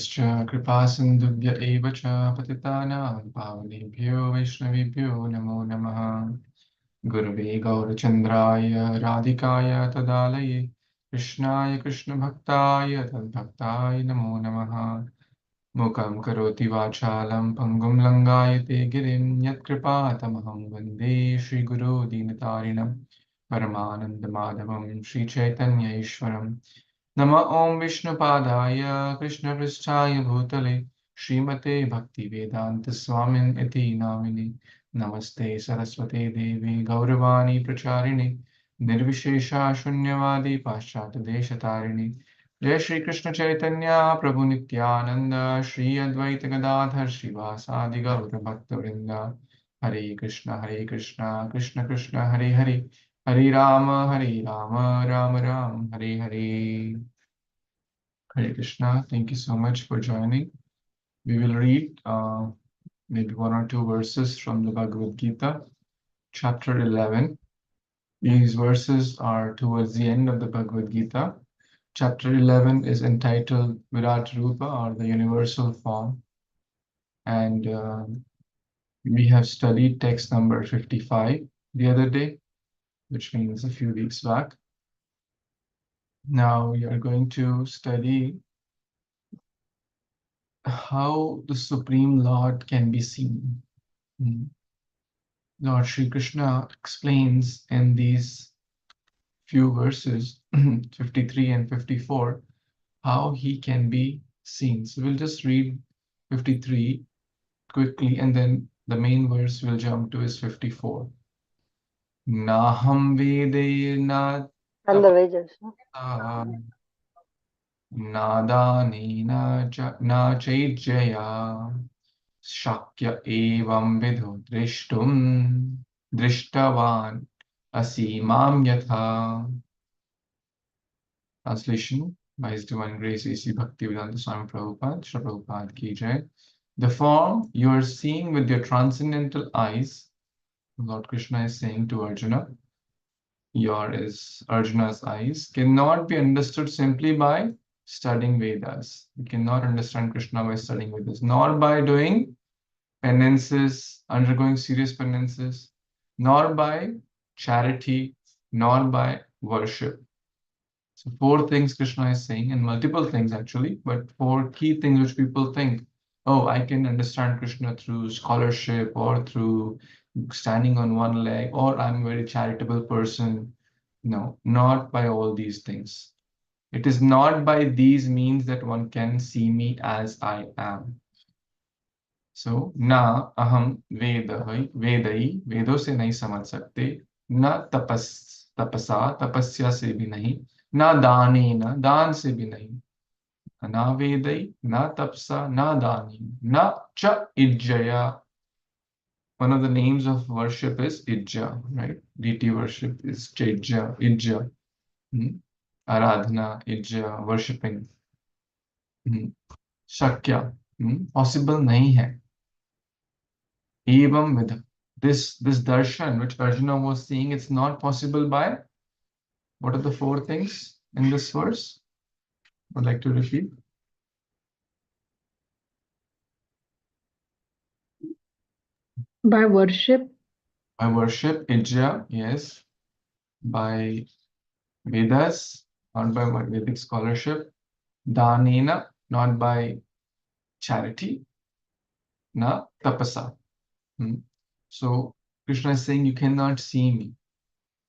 Vaishnavyascha kripa sindhubhya eva cha patitanam pavanebhyo Vaishnavibhyo namo namaha Gurave Gaurachandraya Radhikaya Tadalaye Krishnaya Krishna Bhaktaya Tadbhaktaya namo namaha Mukam karoti vachalam pangum langayate girim yat kripatamaham vande Shri Guru Dinatarinam Paramananda Madhavam Shri Chaitanya Ishwaram Nama Om Vishnu Padaya Krishna Pristhaya Bhutale Srimate Bhakti Vedanta Swamin Iti Namini Namaste Saraswate Devi Gauravani Pracharini Nirvishesha Shunyavadi Paschat Deshatarini Jai Shri Krishna Chaitanya Prabhu Nityananda Shri Advaita Gadadhar Srivasadi Gaura Bhakta Vrinda Hare Krishna Krishna Krishna Hare Hare Hare Rama Rama Ram Hare Hare Hare Krishna. Thank you so much for joining. We will read maybe one or two verses from the Bhagavad Gita, chapter 11. These verses are towards the end of the Bhagavad Gita. Chapter 11 is entitled Virat Rupa, or the universal form. And we have studied text number 55 the other day, which means a few weeks back. Now we are going to study how the Supreme Lord can be seen. Lord Shri Krishna explains in these few verses, 53 and 54, how he can be seen. So we'll just read 53 quickly, and then the main verse we'll jump to is 54. Naham vede na nadani na chaitjaya shakya evam vidhu drishtavan asimam yatha. Translation by His Divine Grace A.C. Bhaktivedanta Swami Prabhupada, Shri Prabhupada Ki Jai. The form you are seeing with your transcendental eyes, Lord Krishna is saying to Arjuna, your is Arjuna's eyes, cannot be understood simply by studying Vedas. You cannot understand Krishna by studying Vedas, nor by doing penances, undergoing serious penances, nor by charity, nor by worship. So 4 things Krishna is saying, and multiple things actually, but 4 key things which people think, oh, I can understand Krishna through scholarship or through standing on one leg, or I'm a very charitable person. No, not by all these things. It is not by these means that one can see me as I am. So, na aham vedai, vedo se nahi samajh sakte, na tapasa, tapasya se bhi nahi, na दानेन, दान से भी नहीं, ना वेदै, ना तपसा, ना दानी, na cha ijjaya. One of the names of worship is Ijja, right? Deity worship is Chaitya, Ijja. Aradhana, Ijja, worshipping. Shakya, possible nahi hai. Evam vidha. This darshan which Arjuna was seeing, it's not possible by, what are the 4 things in this verse? I would like to repeat. By worship. By worship, Ijja, yes. By Vedas, not by Vedic scholarship. Danena, not by charity. Na tapasa. So Krishna is saying, you cannot see me.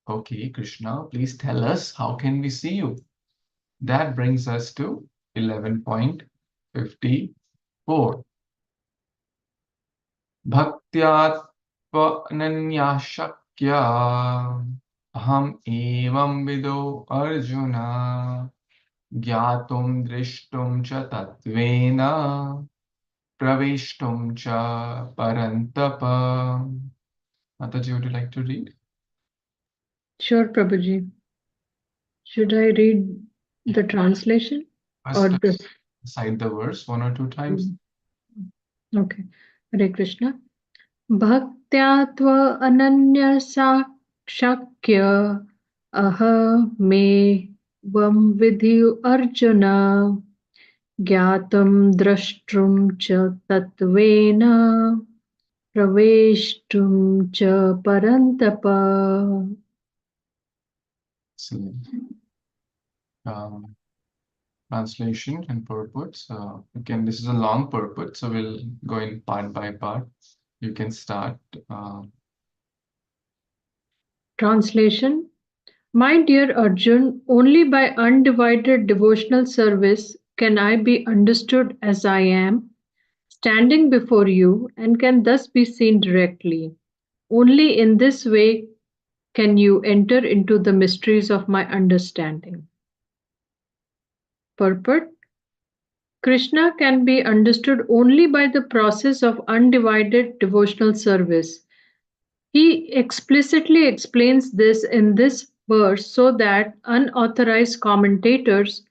Okay, Krishna, please tell us, how can we see you? That brings us to 11.54. Bhaktya ananya shakya aham evam vido Arjuna gyatum drishtum cha tatvena pravishtum cha parantapa. Mataji, would you like to read? Sure, Prabhuji. Should I read the translation? Or cite the verse 1 or 2 times? Okay. Hare Krishna. Bhaktya tva ananya shakya aha me vam vidhi Arjuna Gyatam drashtrum cha tatvena praveshtum cha parantapa. Excellent. Translation and purport. Again, this is a long purport, so we'll go in part by part. You can start. Translation. My dear Arjun, only by undivided devotional service can I be understood as I am, standing before you, and can thus be seen directly. Only in this way can you enter into the mysteries of my understanding. Purport. Krishna can be understood only by the process of undivided devotional service. He explicitly explains this in this verse so that unauthorized commentators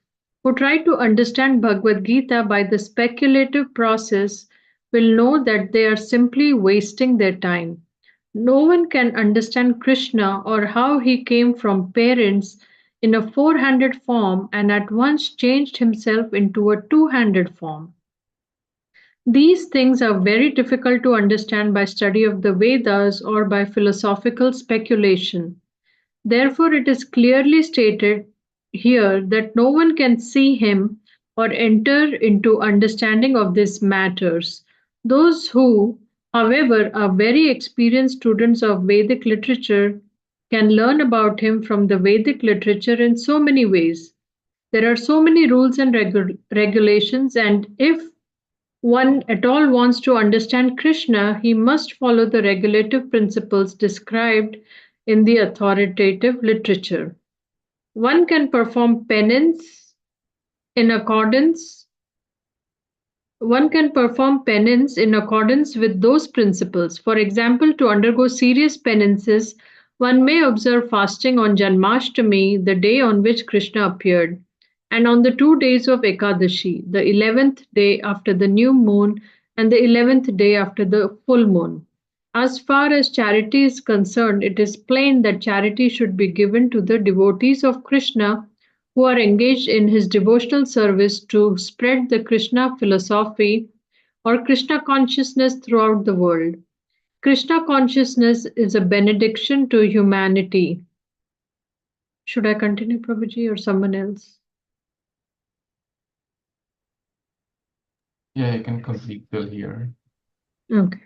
who try to understand Bhagavad Gita by the speculative process will know that they are simply wasting their time. No one can understand Krishna or how he came from parents in a four-handed form and at once changed himself into a two-handed form. These things are very difficult to understand by study of the Vedas or by philosophical speculation. Therefore, it is clearly stated here that no one can see him or enter into understanding of these matters. Those who, however, are very experienced students of Vedic literature can learn about him from the Vedic literature in so many ways. There are so many rules and regulations, and if one at all wants to understand Krishna, he must follow the regulative principles described in the authoritative literature. One can perform penance in accordance one can perform penance in accordance with those principles. For example, to undergo serious penances, one may observe fasting on Janmashtami, the day on which Krishna appeared, and on the 2 days of Ekadashi, the 11th day after the new moon and the 11th day after the full moon. As far as charity is concerned, it is plain that charity should be given to the devotees of Krishna who are engaged in his devotional service to spread the Krishna philosophy or Krishna consciousness throughout the world. Krishna consciousness is a benediction to humanity. Should I continue, Prabhuji, or someone else? Yeah, you can complete till here. Okay.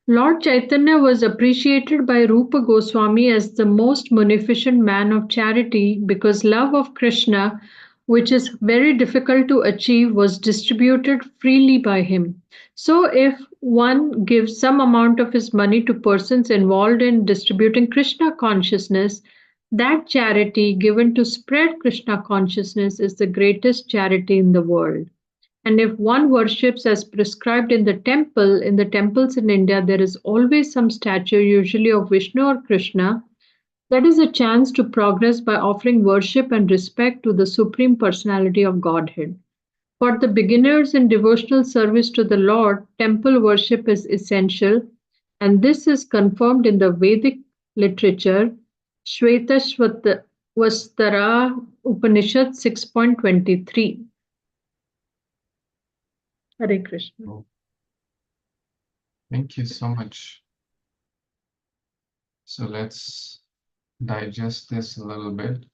Lord Chaitanya was appreciated by Rupa Goswami as the most munificent man of charity because love of Krishna, which is very difficult to achieve, was distributed freely by him. So, if one gives some amount of his money to persons involved in distributing Krishna consciousness, that charity given to spread Krishna consciousness is the greatest charity in the world. And if one worships as prescribed in the temples in India, there is always some statue, usually of Vishnu or Krishna. That is a chance to progress by offering worship and respect to the Supreme Personality of Godhead. For the beginners in devotional service to the Lord, temple worship is essential, and this is confirmed in the Vedic literature, Shvetashvatara Upanishad 6.23. Hare Krishna. Oh, thank you so much. So let's digest this a little bit.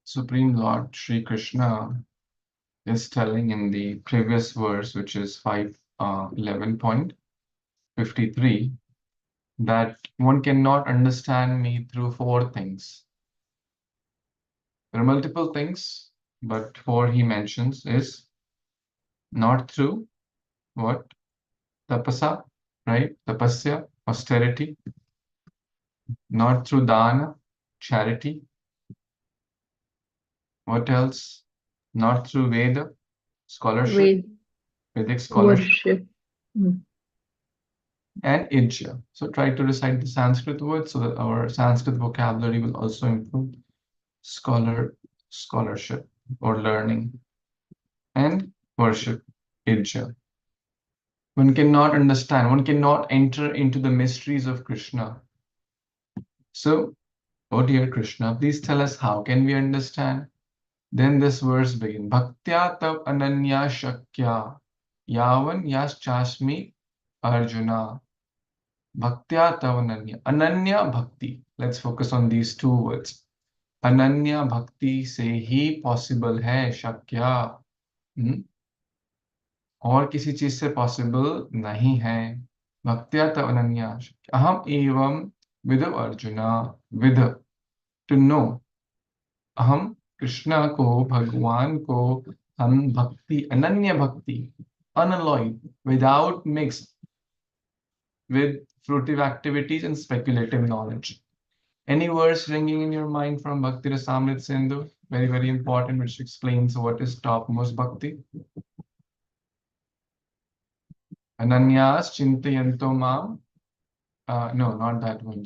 Supreme Lord Sri Krishna is telling in the previous verse, which is 11.53, that one cannot understand me through four things. There are multiple things, but four he mentions is not through what? Tapasa, right? Tapasya, austerity. Not through dana, charity. What else? Not through Veda, scholarship, Vedic scholarship, Worship. Mm. and Ijja. So try to recite the Sanskrit words so that our Sanskrit vocabulary will also improve. Scholarship or learning, and worship, Ijja. One cannot understand, one cannot enter into the mysteries of Krishna. So, oh dear Krishna, please tell us how can we understand? Then this verse begins. Bhaktya tav ananya shakya yavan yaschasmi Arjuna. Bhaktya tav ananya. Ananya bhakti. Let's focus on these two words. Ananya bhakti se he possible है शक्या. और किसी चीज से possible नहीं है. भक्त्या तव अनन्या शक्य. अहम एवं विद अर्जुना. विद, टू नो. हम कृष्णा को, भगवान को हम भक्ति, अनन्य भक्ति, unalloyed, without mixed with fruitive activities and speculative knowledge. Any verse ringing in your mind from Bhakti Rasamrit Sindhu? Very, very important, which explains what is topmost bhakti. Ananyas chintayanto mam. No, not that one.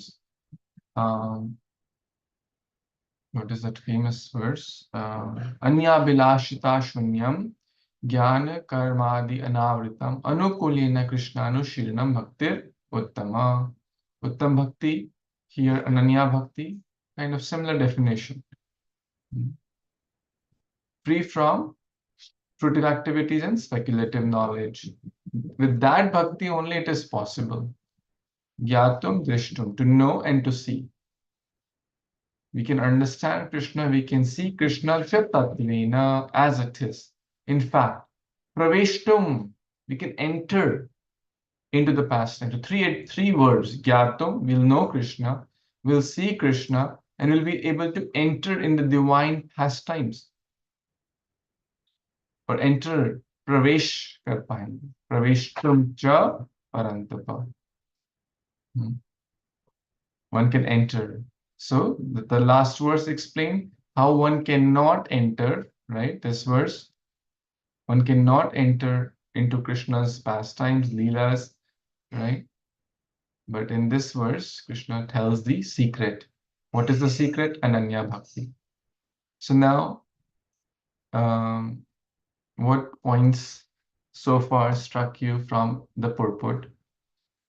What is that famous verse? Anya bilashita shunyam jnana karmadi anavritam anukulena krishnanushiranam bhaktir uttama. Uttam bhakti, here ananya bhakti, kind of similar definition. Free from fruitive activities and speculative knowledge. With that bhakti only it is possible. Gyatum drishtum, to know and to see. We can understand Krishna, we can see Krishna Tatvena as it is. In fact, praveshtum, we can enter into the past tense. So three words. Gyatum, we'll know Krishna, we'll see Krishna, and we'll be able to enter in the divine pastimes. Or enter, pravesh kar payenge. Praveshtum cha parantapa. One can enter. So the last verse explained how one cannot enter, right? This verse, one cannot enter into Krishna's pastimes, leelas, right? But in this verse, Krishna tells the secret. What is the secret? Ananya Bhakti. So now, what points so far struck you from the purport?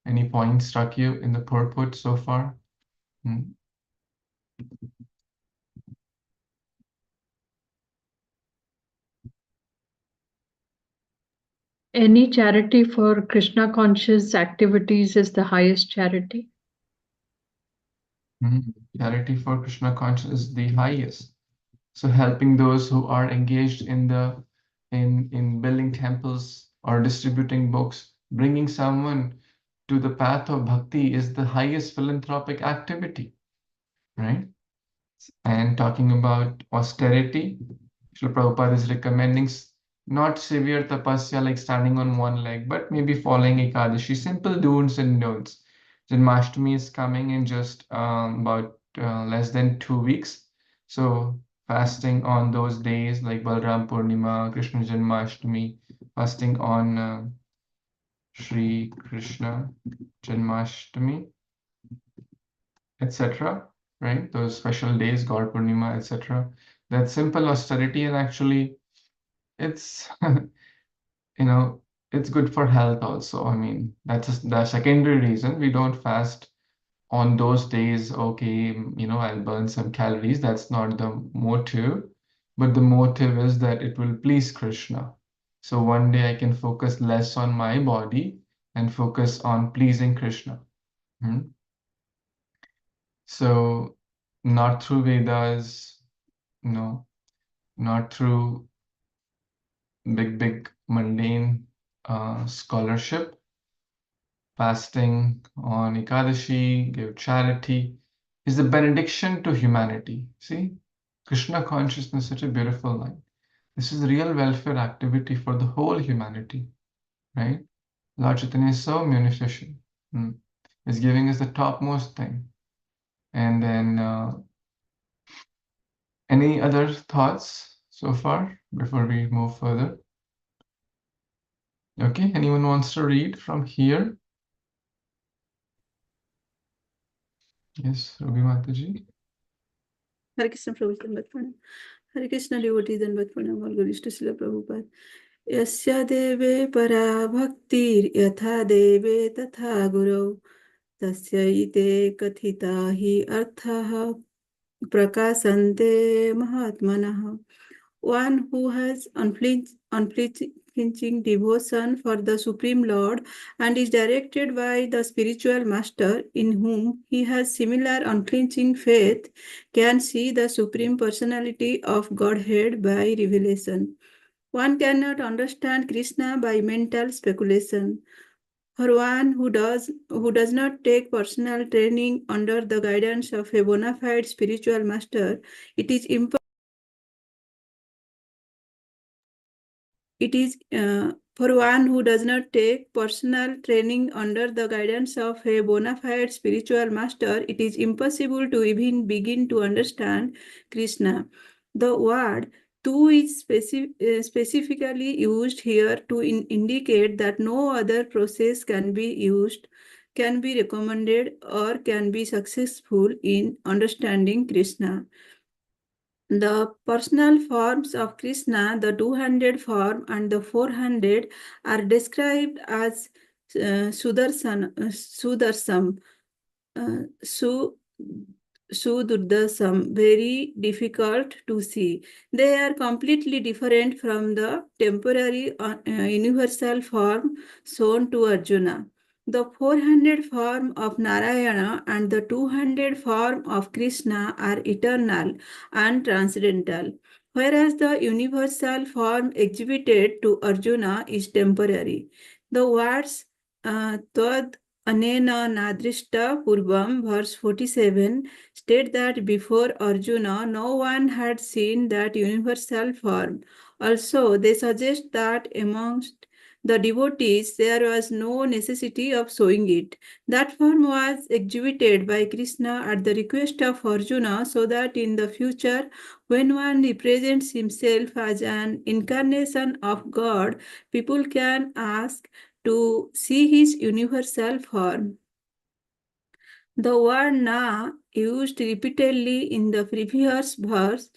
Any points struck you in the purport so far? Any charity for Krishna conscious activities is the highest charity. Charity for Krishna consciousness is the highest. So helping those who are engaged in building temples or distributing books, bringing someone to the path of bhakti is the highest philanthropic activity, right? And talking about austerity, Srila Prabhupada is recommending not severe tapasya like standing on one leg, but maybe following Ekadashi, simple do's and don'ts. Janmashtami is coming in just about less than 2 weeks. So fasting on those days like Balram Purnima, Krishna Janmashtami, fasting on Shri Krishna Janmashtami, etc. Right? Those special days, Gaur Purnima, etc. That simple austerity, and actually it's it's good for health also. I mean, that's the secondary reason we don't fast on those days. Okay, I'll burn some calories. That's not the motive, but the motive is that it will please Krishna. So one day I can focus less on my body and focus on pleasing Krishna. So not through Vedas, not through big mundane scholarship. Fasting on Ekadashi, give charity, is a benediction to humanity. See, Krishna consciousness, such a beautiful line. This is real welfare activity for the whole humanity, right? Lord Chaitanya is so munificent. Is giving us the topmost thing. And then, any other thoughts so far before we move further? Okay, anyone wants to read from here? Yes, Ruby Mataji. Hare Krishna Prabhu Dandavat Pranam. Hare Krishna devotee Dandavat Pranam. All glories to Srila Prabhupada. Yasya deve para bhaktir yatha deve tatha guru tasya ite kathita hi arthaha prakasante mahatmanah one who has unflinching devotion for the Supreme Lord and is directed by the spiritual master in whom he has similar unflinching faith, can see the Supreme Personality of Godhead by revelation. One cannot understand Krishna by mental speculation. For one who does not take personal training under the guidance of a bona fide spiritual master, it is It is for one who does not take personal training under the guidance of a bona fide spiritual master, it is impossible to even begin to understand Krishna. The word tu is specifically used here to indicate that no other process can be recommended, or can be successful in understanding Krishna. The personal forms of Krishna, the 200 form and the 400, are described as Sudarsam, Su, Sudurdasam, very difficult to see. They are completely different from the temporary universal form shown to Arjuna. The 400 form of Narayana and the 200 form of Krishna are eternal and transcendental, whereas the universal form exhibited to Arjuna is temporary. The words Tad Anena Nadrishta Purvam, verse 47, state that before Arjuna, no one had seen that universal form. Also, they suggest that amongst the devotees there was no necessity of showing it. That form was exhibited by Krishna at the request of Arjuna, so that in the future, when one represents himself as an incarnation of God, people can ask to see his universal form. The word na, used repeatedly in the previous verse,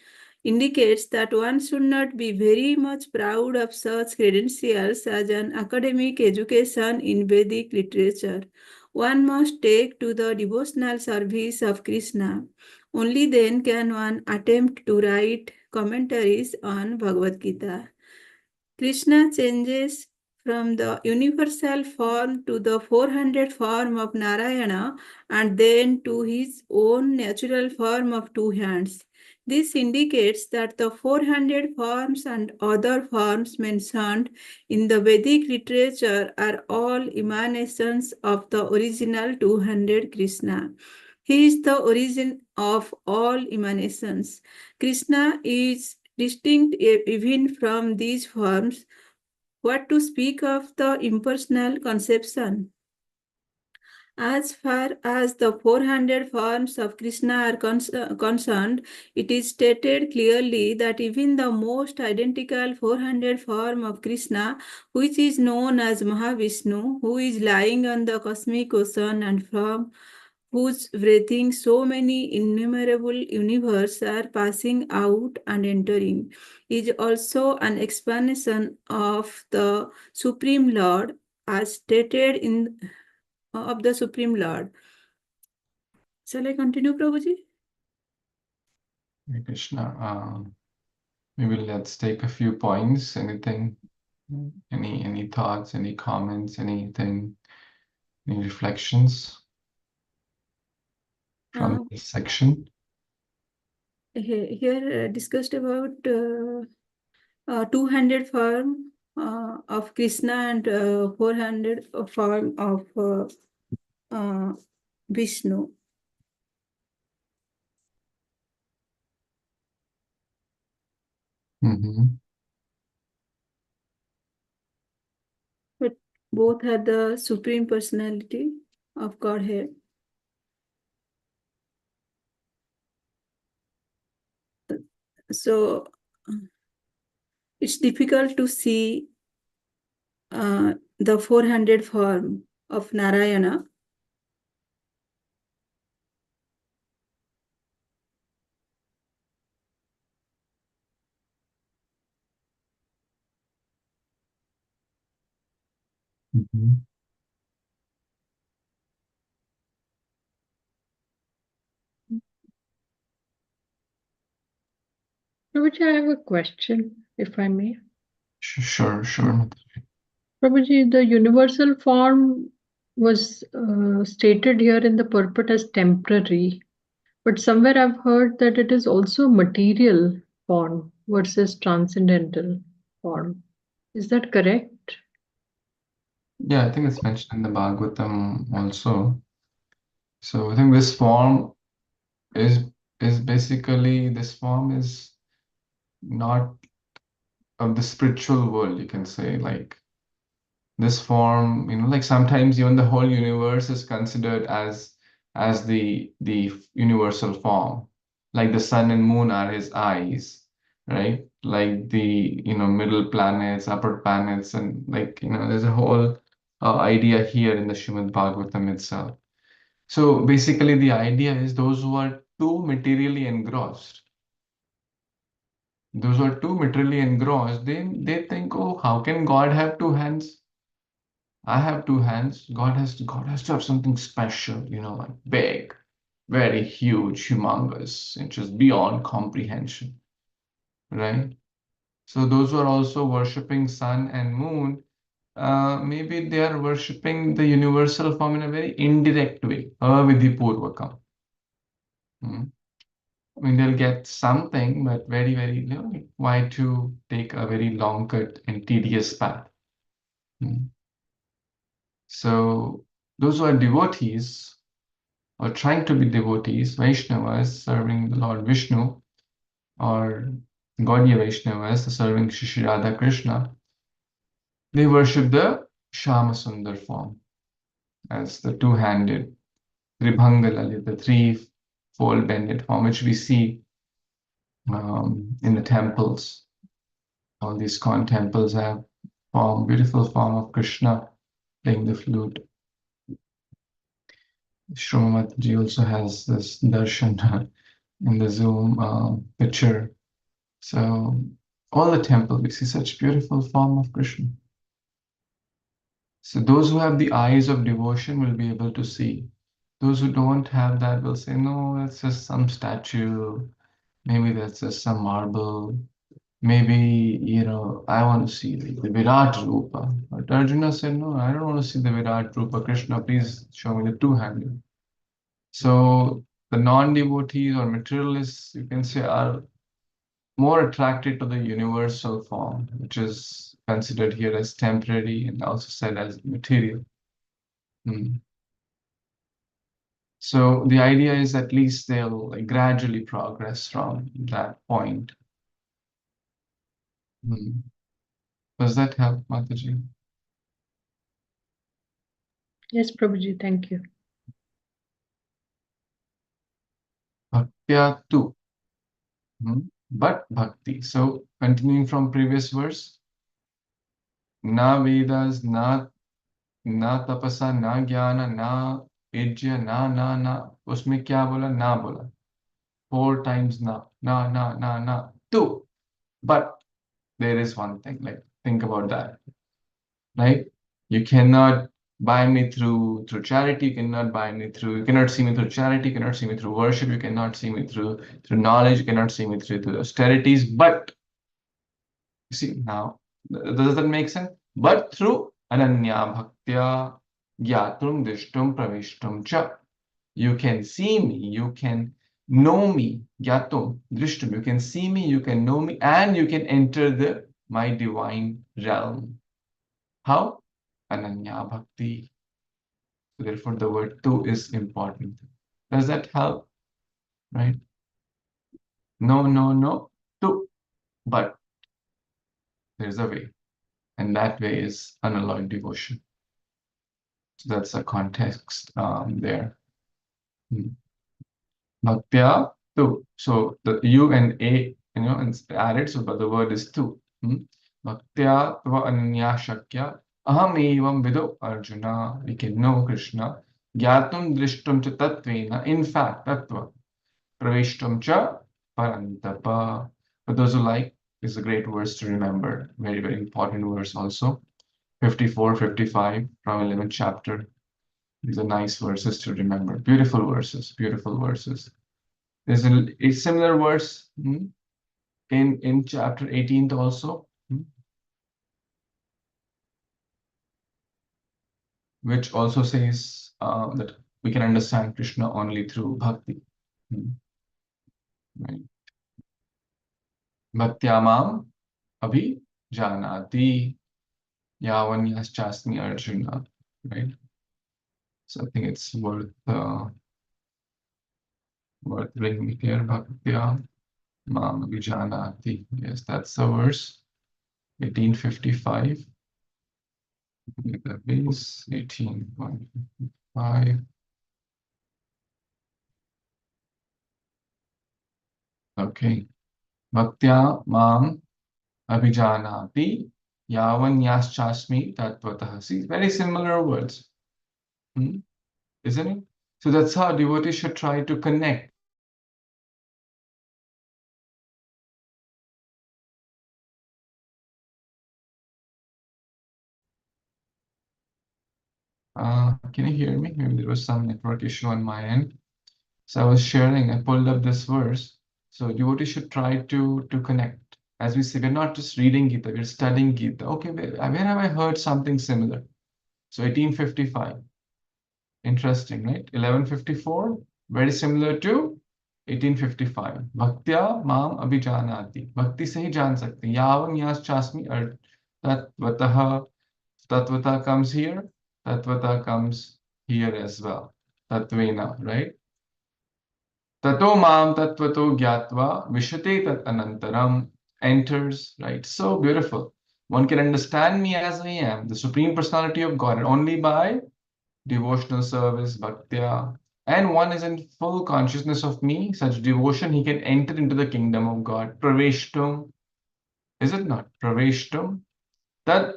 indicates that one should not be very much proud of such credentials as an academic education in Vedic literature. One must take to the devotional service of Krishna. Only then can one attempt to write commentaries on Bhagavad Gita. Krishna changes from the universal form to the 400 form of Narayana, and then to his own natural form of two hands. This indicates that the 400 forms and other forms mentioned in the Vedic literature are all emanations of the original 200 Krishna. He is the origin of all emanations. Krishna is distinct even from these forms. What to speak of the impersonal conception? As far as the 400 forms of Krishna are concerned, it is stated clearly that even the most identical 400 form of Krishna, which is known as Mahavishnu, who is lying on the cosmic ocean and from whose breathing so many innumerable universes are passing out and entering, is also an explanation of the Supreme Lord, as stated in of the Supreme Lord. Shall I continue, Prabhuji? Hare Krishna. Maybe let's take a few points. Anything? Any thoughts? Any comments? Anything? Any reflections from this section? Here discussed about 200 form of Krishna and 400 form of Vishnu. But both are the Supreme Personality of Godhead. So it's difficult to see the 400 form of Narayana. Prabhuji, I have a question, if I may. Sure, sure. Prabhuji, the universal form was stated here in the purport as temporary, but somewhere I've heard that it is also material form versus transcendental form. Is that correct? Yeah, I think it's mentioned in the Bhagavatam also. So I think this form is basically, this form is not of the spiritual world, you can say. Like this form, like sometimes even the whole universe is considered as the universal form. Like the sun and moon are his eyes, right? Like the middle planets, upper planets, and like there's a whole idea here in the Srimad Bhagavatam itself. So basically, the idea is those who are too materially engrossed, they think, oh, how can God have two hands? I have two hands. God has to have something special, like big, very huge, humongous, and just beyond comprehension, right? So those who are also worshipping sun and moon, maybe they are worshipping the universal form in a very indirect way, avidhipurvakam. Hmm. I mean, they'll get something, but very, very, like, why to take a very long cut and tedious path? Hmm. So those who are devotees or trying to be devotees, Vaishnavas serving the Lord Vishnu, or Gaudiya Vaishnavas serving Shri Radha Krishna, they worship the Shama Sundar form as the two-handed Tribhanga Lalit, the three-fold bended form, which we see in the temples. All these ISKCON temples have beautiful form of Krishna playing the flute. Shromamataji also has this darshan in the Zoom picture. So all the temple, we see such beautiful form of Krishna. So those who have the eyes of devotion will be able to see. Those who don't have that will say, no, that's just some statue. Maybe that's just some marble. Maybe, I want to see the Virat Rupa. But Arjuna said, no, I don't want to see the Virat Rupa. Krishna, please show me the two-handed. So the non-devotees or materialists, you can say, are more attracted to the universal form, which is considered here as temporary and also said as material. So the idea is at least they'll gradually progress from that point. Does that help, Mataji? Yes, Prabhuji, thank you. Bhaktya tu. But bhakti. So continuing from previous verse, na Vedas, na tapasa, na jnana, na yajna, na. उसमें क्या बोला? ना बोला. 4 times na. Tu. But there is one thing, like think about that, right? You cannot buy me through charity. You cannot see me through charity. You cannot see me through worship. You cannot see me through knowledge. You cannot see me through austerities. But you see now, does that make sense? But through ananya bhaktya gyatrum dishtum pravishtum cha, you can see me, you can know me, gyatum drishtum, you can see me, you can know me, and you can enter my divine realm. How? Ananya bhakti. So therefore, the word tu is important. Does that help? Right? No, tu. But there's a way, and that way is unalloyed devotion. So that's the context there. Bhaktya tu. So the U and A, it's added, so but the word is tu. Bhaktya tva ananya shakya aham evam vido Arjuna. We can know Krishna. Gyatum drishtum cha tatvena. In fact, tattva. Pravishtum cha parantapa. For those who like, is a great verse to remember. Very, very important verse also. 54, 55 from 11th chapter. These are nice verses to remember. Beautiful verses, beautiful verses. There's a similar verse in chapter 18 also, which also says that we can understand Krishna only through bhakti. Right. Bhaktyamam abhijanati yavanyaschasmi Arjuna. Right. So I think it's worth bringing here. Bhaktya mam abhijanati. Yes, that's the verse. 1855. That means 18.5. Okay. Bhaktya mam abhijanati yavanyaschasmi tatvatah. See, very similar words. Isn't it? So that's how devotees should try to connect. Can you hear me? Maybe there was some network issue on my end. So I was sharing, I pulled up this verse. So devotees should try to connect. As we say, we're not just reading Gita, we're studying Gita. Okay, where have I heard something similar? So 1855. Interesting, right? 1154, very similar to 1855. Bhaktya mam abhijanati. Bhakti se hi jaan sakte. Yavam yas chasmi tatvatah. Tatvata comes here. Tatvata comes here as well. Tatvena, right? Tato mam tatvato gyatva vishate tat anantaram enters, right? So beautiful. One can understand me as I am, the Supreme Personality of God, only by devotional service, bhaktya. And one is in full consciousness of me, such devotion, he can enter into the kingdom of God. Praveshtum, is it not? Praveshtum, tad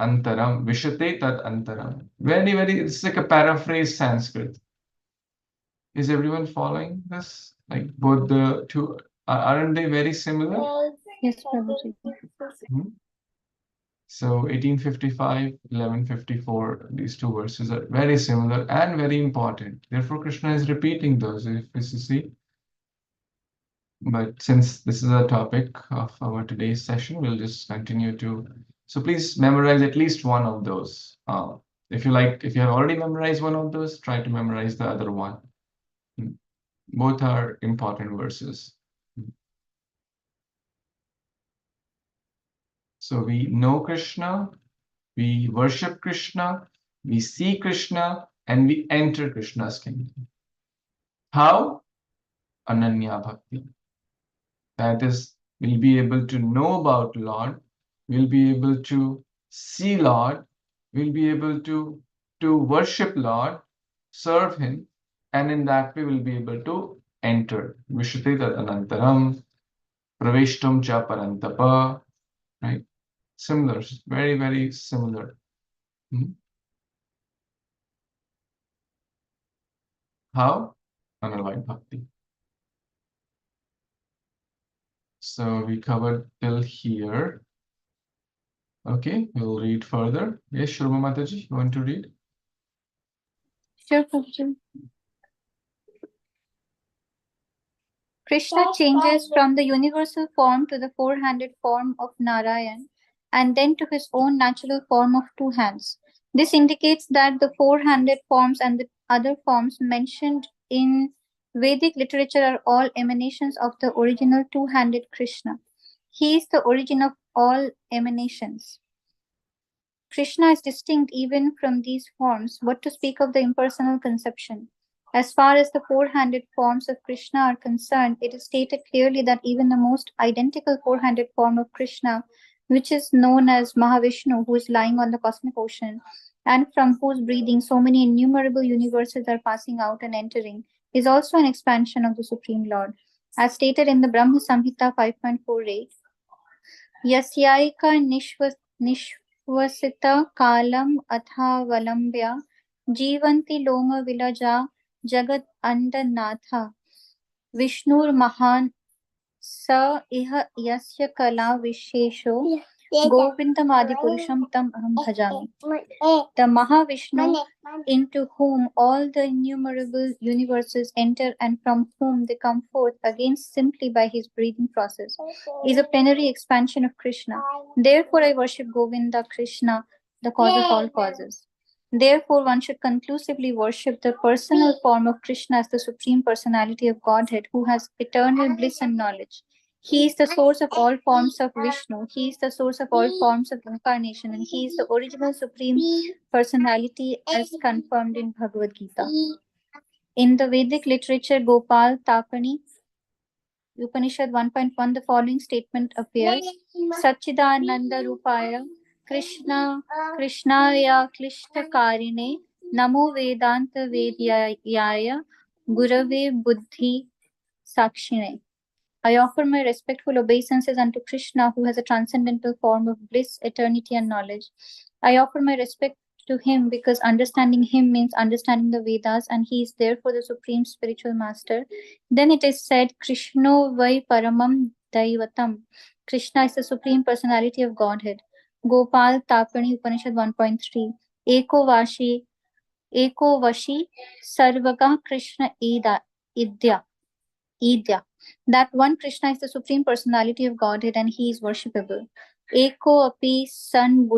antaram, vishate tad antaram. Very, it's like a paraphrase Sanskrit. Is everyone following this? Like both the two, aren't they very similar? Yes, Prabhuji. So 1855, 1154, these two verses are very similar and very important. Therefore, Krishna is repeating those, if you see. But since this is a topic of our today's session, we'll just continue to. So please memorize at least one of those. If you have already memorized one of those, try to memorize the other one. Both are important verses. So we know Krishna, we worship Krishna, we see Krishna, and we enter Krishna's kingdom. How? Ananya Bhakti. That is, we'll be able to know about Lord, we'll be able to see Lord, we'll be able to worship Lord, serve Him, and in that way we'll be able to enter. Vishate tad anantaram, praveshtum cha parantapa, right? Similar, very similar. How? Unalloyed bhakti. So we covered till here. Okay, we'll read further. Yes, Shurma Mataji, you want to read? Sure, Prabhuji. Krishna changes from the universal form to the four-handed form of Narayan and then to his own natural form of two hands. This indicates that the four-handed forms and the other forms mentioned in Vedic literature are all emanations of the original two-handed Krishna. He is the origin of all emanations. Krishna is distinct even from these forms, what to speak of the impersonal conception. As far as the four-handed forms of Krishna are concerned, it is stated clearly that even the most identical four-handed form of Krishna, which is known as Mahavishnu, who is lying on the cosmic ocean, and from whose breathing so many innumerable universes are passing out and entering, is also an expansion of the Supreme Lord. As stated in the Brahma Samhita 5.48, Yasyaika Nishvasita Kalam Athavalambya Jivanti Loma Vilaja Jagat Andanatha Vishnur Mahan Sa Iha Yasya Kala Vishesho Govindam Adipurusham Tam Aham Bhajami. The Mahavishnu, into whom all the innumerable universes enter and from whom they come forth again simply by his breathing process, is a plenary expansion of Krishna. Therefore, I worship Govinda, Krishna, the cause of all causes. Therefore, one should conclusively worship the personal form of Krishna as the Supreme Personality of Godhead who has eternal bliss and knowledge. He is the source of all forms of Vishnu. He is the source of all forms of incarnation, and he is the original Supreme Personality as confirmed in Bhagavad Gita. In the Vedic literature, Gopal Tapani, Upanishad 1.1, the following statement appears: Satchidananda Rupaya Krishnaya Klishtakarine Namo Vedanta Vedyaya Gurave Buddhi Sakshine. I offer my respectful obeisances unto Krishna, who has a transcendental form of bliss, eternity, and knowledge. I offer my respect to him because understanding him means understanding the Vedas, and he is therefore the supreme spiritual master. Then it is said, Krishno vai paramam daivatam. Krishna is the supreme personality of Godhead. Gopal Tapani Upanishad 1.3. Eko vashi sarvaga Krishna idya. That one Krishna is the supreme personality of Godhead and he is worshipable. Eko api san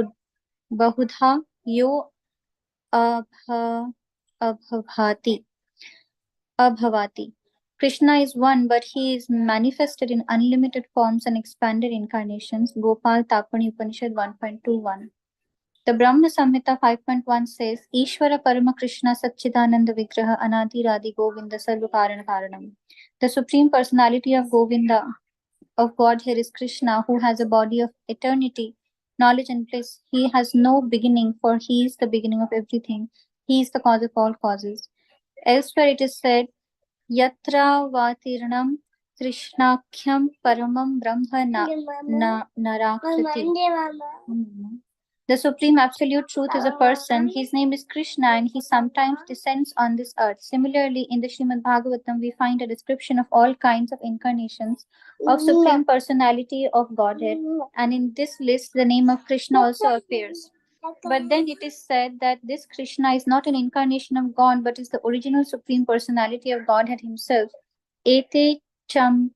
bahudha yo abhavati. Krishna is one, but he is manifested in unlimited forms and expanded incarnations. Gopal Tapani Upanishad 1.21. The Brahma Samhita 5.1 says, Ishvara Parama Krishna Satchidananda Vigraha Anadi Radhi Govinda Sarva Karana Karanam. The Supreme Personality of Govinda, of Godhead, is Krishna, who has a body of eternity, knowledge and bliss. He has no beginning, for he is the beginning of everything. He is the cause of all causes. Elsewhere it is said, Yatra Vatirnam Krishnakhyam Paramam Brahma Narakriti. The Supreme Absolute Truth is a person. His name is Krishna and he sometimes descends on this earth. Similarly, in the Srimad Bhagavatam, we find a description of all kinds of incarnations of Supreme Personality of Godhead. And in this list, the name of Krishna also appears. But then it is said that this Krishna is not an incarnation of God, but is the original Supreme Personality of Godhead himself. Ete cham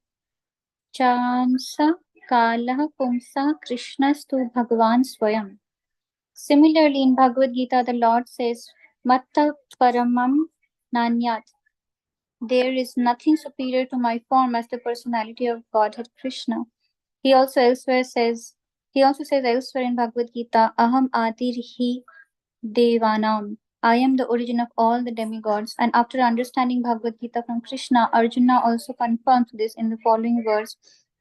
chansa kalah pumsa Krishnastu Bhagavan Swayam. Similarly, in Bhagavad Gita, the Lord says, Matta Paramam Nanyat. There is nothing superior to my form as the personality of Godhead Krishna. He also says elsewhere in Bhagavad Gita, Aham Adirhi Devanam. I am the origin of all the demigods. And after understanding Bhagavad Gita from Krishna, Arjuna also confirms this in the following verse,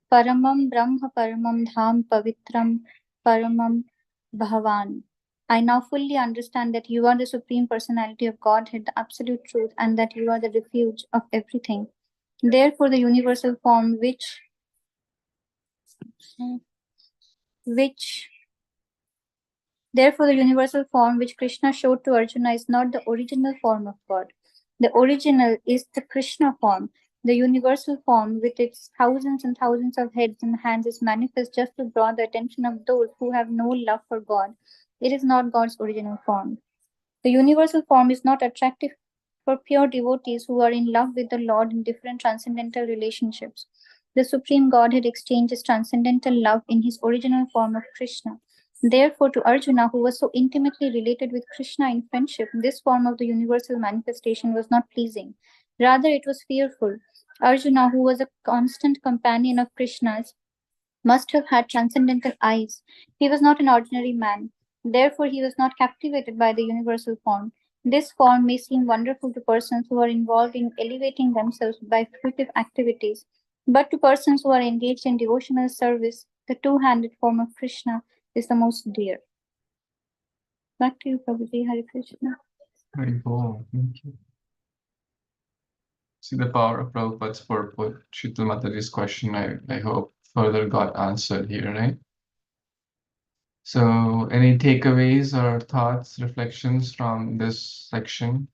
Paramam Brahma Paramam Dham Pavitram Paramam Bhavan. I now fully understand that you are the Supreme Personality of Godhead, the Absolute Truth, and that you are the refuge of everything. Therefore, the universal form which Krishna showed to Arjuna is not the original form of God. The original is the Krishna form. The universal form with its thousands and thousands of heads and hands is manifest just to draw the attention of those who have no love for God. It is not God's original form. The universal form is not attractive for pure devotees who are in love with the Lord in different transcendental relationships. The Supreme Godhead exchanges transcendental love in his original form of Krishna. Therefore, to Arjuna, who was so intimately related with Krishna in friendship, this form of the universal manifestation was not pleasing. Rather, it was fearful. Arjuna, who was a constant companion of Krishna's, must have had transcendental eyes. He was not an ordinary man. Therefore, he was not captivated by the universal form. This form may seem wonderful to persons who are involved in elevating themselves by fruitive activities, but to persons who are engaged in devotional service, the two-handed form of Krishna is the most dear. Back to you, Prabhuji. Hare Krishna. Very cool. Thank you. See the power of Prabhupada's purport. Shitla Mataji's question, I hope, further got answered here, right? So, any takeaways or thoughts, reflections from this section?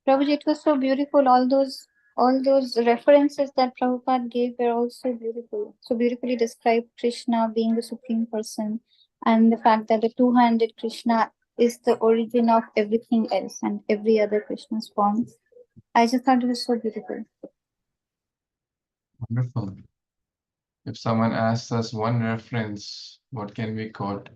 Prabhuji, it was so beautiful, all those All those references that Prabhupada gave were also beautiful. So beautifully described Krishna being the Supreme Person, and the fact that the two-handed Krishna is the origin of everything else and every other Krishna's form. I just thought it was so beautiful. Wonderful. If someone asks us one reference, what can we quote?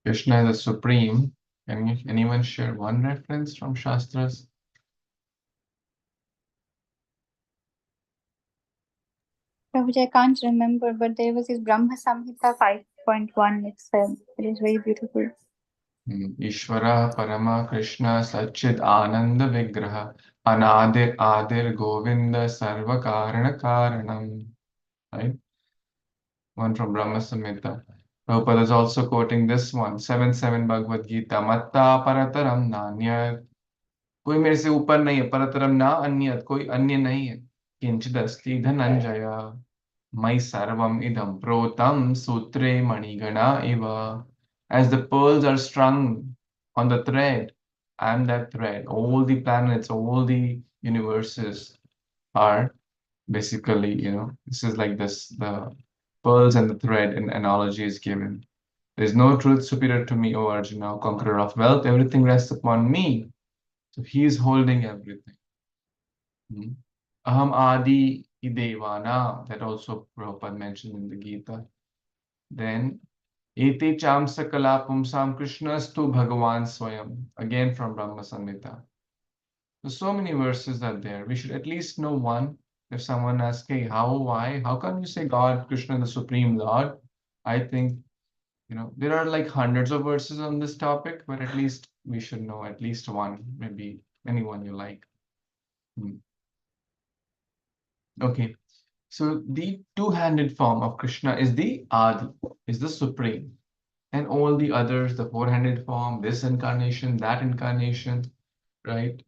Krishna is the Supreme. Can anyone share one reference from Shastras? Prabhuji, I can't remember, but there was this Brahma Samhita 5.1. It said it is very beautiful. Ishvara Parama Krishna Satchid Ananda Vigraha Anadir Adir Govinda Sarva Karana Karanam. Right? One from Brahma Samhita. Prabhupada is also quoting this one, 7.7 Bhagavad Gita. Matta Parataram Nanyat. कोई मेरे से ऊपर नहीं है, परतरम ना अन्यत, कोई अन्य नहीं है. किंचिदस्ति धनंजय मयि सर्वम idam protam sutre manigana iva. As the pearls are strung on the thread, I am that thread. All the planets, all the universes are basically, this is like this, the pearls and the thread in analogy is given. There is no truth superior to me, O Arjuna, conqueror of wealth. Everything rests upon me. So he is holding everything. Aham Adi Devana, that also Prabhupada mentioned in the Gita. Then Ete Cham Sakala Pumsam Krishnastu Bhagavan Swayam, again from Brahma Samhita. So many verses are there. We should at least know one. If someone asks, hey, how, why, how can you say God, Krishna, the Supreme Lord? I think, there are like hundreds of verses on this topic, but at least we should know at least one, maybe anyone you like. Okay, so the two-handed form of Krishna is the Adi, is the Supreme. And all the others, the four-handed form, this incarnation, that incarnation, right?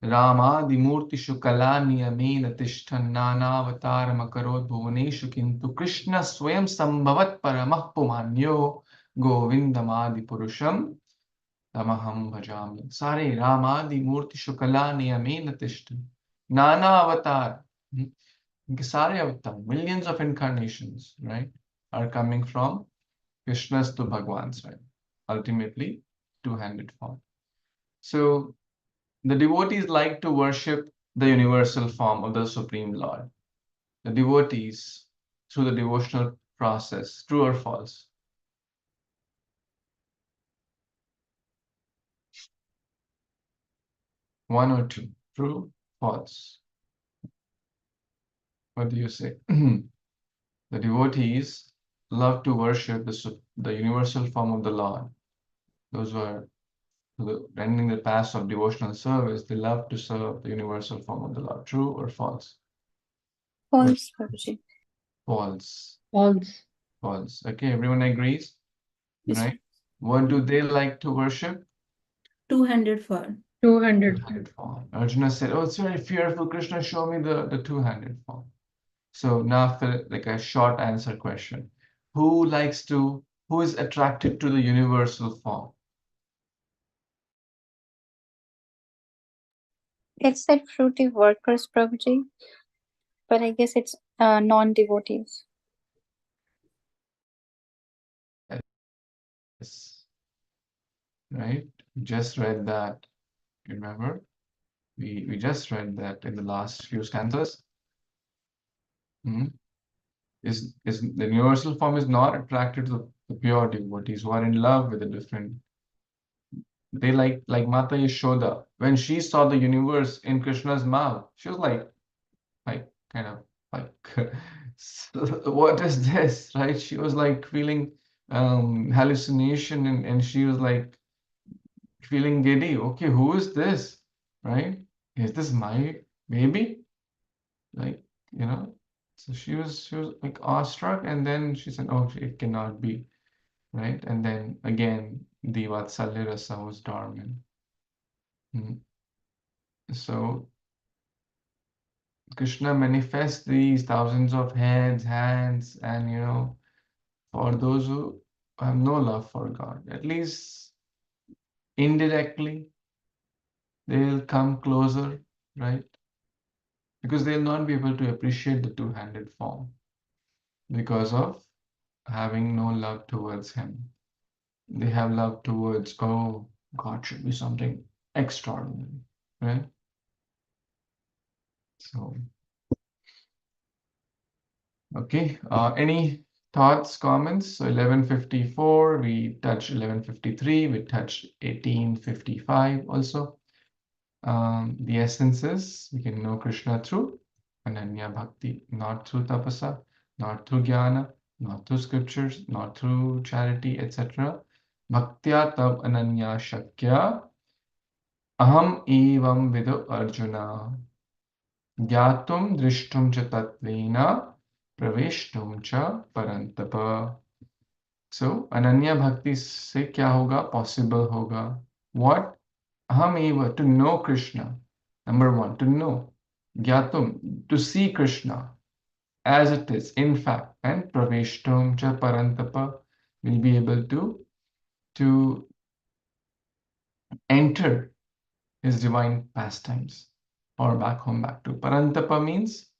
Rama, the Murti Shukala Niyamena Tishtan Nanavatar Makarot Bhuvaneshu Kintu Krishna Swayam Sambhavat Paramah Pumanyo Govindamadi Purusham Tamaham Bhajami. Sare Rama, the Murti Shukala Niyamena Tishtan Nana Avatar. Sare avatar, millions of incarnations, right, are coming from Krishna's to Bhagwan's, right? Ultimately, two-handed form. So the devotees like to worship the universal form of the Supreme Lord. The devotees, through the devotional process, true or false? One or two, true, false. What do you say? The devotees love to worship the universal form of the Lord. Those who are rendering the path of devotional service, they love to serve the universal form of the Lord. True or false? False, Prabhuji. False. False. False. Okay, everyone agrees? Yes. Right? What do they like to worship? Two-handed form. Two-handed. Two-handed form. Arjuna said, oh, it's very fearful. Krishna, show me the two-handed form. So now for like a short answer question. Who is attracted to the universal form? It said fruitive workers, Prabhuji, but I guess it's non-devotees. Yes. Right? We just read that. Remember? We just read that in the last few stanzas. Is the universal form is not attracted to the pure devotees who are in love with the different. They like Mata Yashoda. When she saw the universe in Krishna's mouth, she was like kind of like, what is this, right? She was like feeling hallucination and she was like feeling giddy. Okay, who is this, right? Is this my baby? Like, so she was like awestruck, and then she said, oh, it cannot be, right? And then again, the Vatsalya Rasa was dormant. So Krishna manifests these thousands of heads, hands, and for those who have no love for God, at least indirectly, they'll come closer, right? Because they'll not be able to appreciate the two-handed form because of having no love towards him. They have love towards, oh, God should be something extraordinary, right? So, okay, any thoughts, comments? So 1154, we touched 1153, we touched 1855 also. The essence is we can know Krishna through Ananya Bhakti, not through tapasa, not through jnana, not through scriptures, not through charity, etc. Bhaktya tab ananya shakya aham evam vidu arjuna ज्ञातुम दृष्टुम च तत्वेन प्रवेष्टुम च परंतप. So Ananya Bhakti से क्या होगा? Possible होगा. What? हम eva, to know Krishna. Number one, to know. Gyatum, to see Krishna as it is, in fact. And praveshtum cha parantapa, will be able to enter his divine pastimes. Or back home, back to. Parantapa means,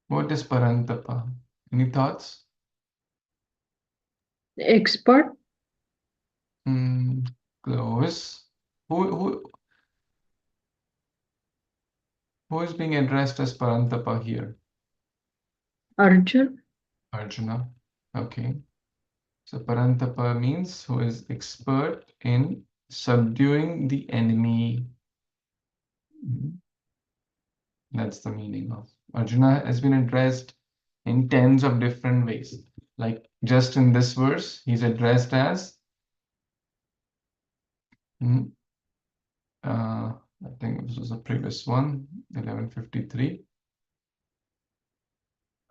what is parantapa? Any thoughts? Expert. Close. Who is being addressed as parantapa here? Arjun. Arjuna. Okay. So Parantapa means who is expert in subduing the enemy. That's the meaning of Arjuna has been addressed in tens of different ways. Like just in this verse, he's addressed as I think this was the previous one, 1153.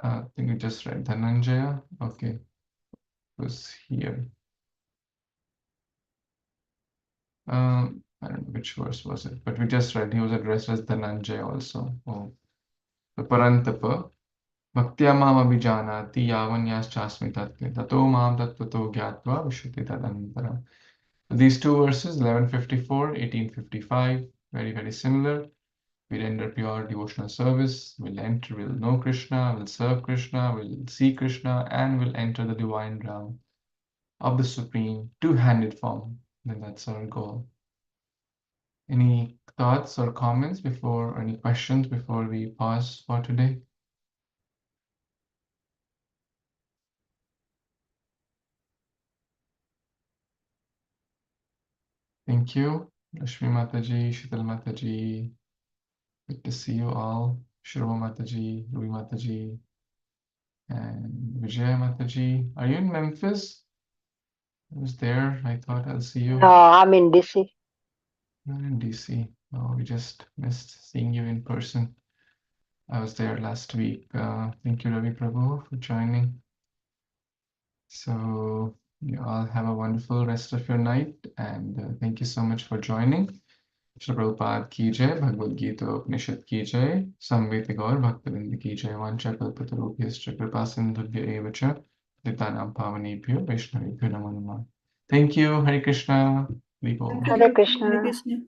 I think we just read Dhananjaya. Okay, it was here. I don't know which verse was it, but we just read he was addressed as Dhananjaya also. Oh. So Parantapa, Bhaktya mam abhijanati yavanyaschasmi tattve tato mam tattvato gyatva vishuddhi tadanantara. So these two verses, 1154, 1855, very, very similar. We render pure devotional service, we'll enter, we'll know Krishna, we'll serve Krishna, we'll see Krishna, and we'll enter the divine realm of the Supreme two-handed form. Then that's our goal. Any thoughts or comments before, or any questions before we pause for today? Thank you, Rashmi Mataji, Shital Mataji. Good to see you all. Shruva Mataji, Ruhi Mataji, and Vijaya Mataji. Are you in Memphis? I was there. I thought I'll see you. No, I'm in DC. You're in DC. Oh, we just missed seeing you in person. I was there last week. Thank you, Ravi Prabhu, for joining. So you all have a wonderful rest of your night, and thank you so much for joining. Srila Prabhupada ki jai, Bhagavad Gita Upanishad ki jai, Samveta Gaur Bhaktivinoda ki jai, Vancha Kalpatarubhyascha Kripa Sindhubhya eva cha, Nitanam Pavanebhyo Vaishnavebhyo Namo Namah. Thank you. Hare Krishna. Hare Bol. Hare Krishna. Hare Krishna.